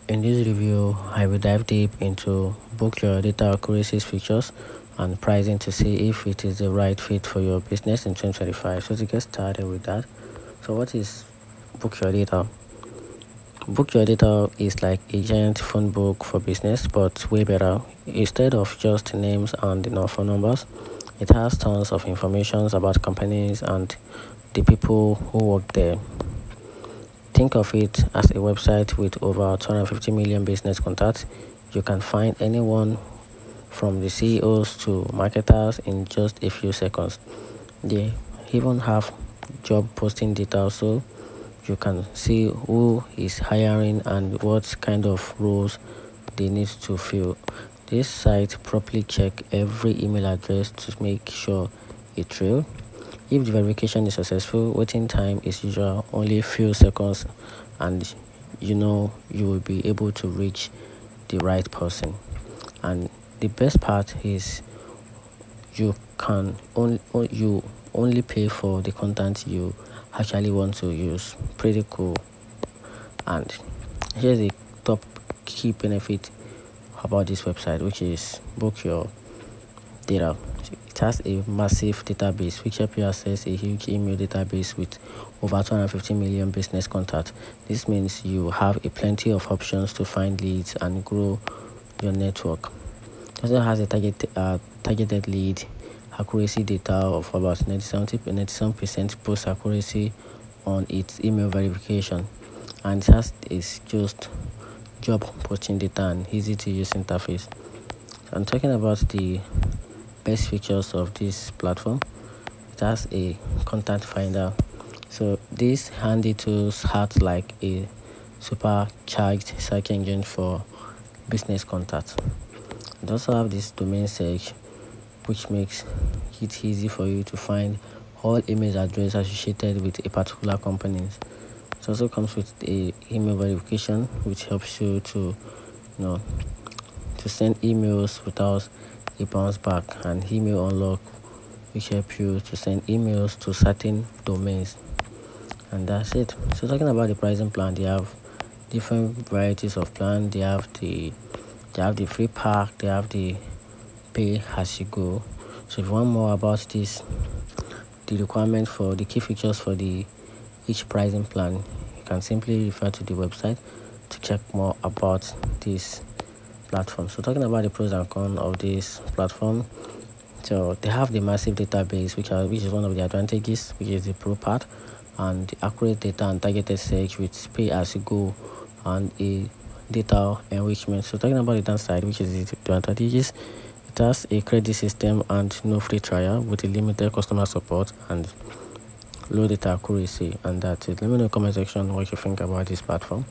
In this review, I will dive deep into Bookyourdata accuracy's features and pricing to see if it is the right fit for your business in 2025. So to get started with that, so what is Bookyourdata? Bookyourdata is like a giant phone book for business, but way better. Instead of just names and phone numbers, it has tons of information about companies and the people who work there. Think of it as a website with over 250 million business contacts. You can find anyone from the CEOs to marketers in just a few seconds. They even have job posting data so you can see who is hiring and what kind of roles they need to fill. This site properly check every email address to make sure it's real. If the verification is successful, waiting time is usually only a few seconds, and you will be able to reach the right person. And the best part is you can only pay for the content you actually want to use. Pretty cool. And here's the top key benefit about this website, which is book your data. It has a massive database which helps you access a huge email database with over 250 million business contacts. This means you have a plenty of options to find leads and grow your network. It also has a targeted lead accuracy data of about 97% post accuracy on its email verification, and it has is just job posting data and easy to use interface. So I'm talking about the best features of this platform. It has a content finder, so these handy tools act like a supercharged search engine for business contacts. It also have this domain search, which makes it easy for you to find all email addresses associated with a particular company. It also comes with a email verification, which helps you to to send emails without a bounce back, and email unlock, which help you to send emails to certain domains. And that's it. So talking about the pricing plan, they have different varieties of plan. They have the free pack, they have the pay as you go. So if you want more about this, the requirement for the key features for the each pricing plan, you can simply refer to the website to check more about this platform. So talking about the pros and cons of this platform, so they have the massive database, which is one of the advantages, which is the pro part, and the accurate data and targeted search with pay as you go and a data enrichment. So talking about the downside, which is the advantages, it has a credit system and no free trial with a limited customer support and low data accuracy. And that's it. Let me know in the comment section what you think about this platform.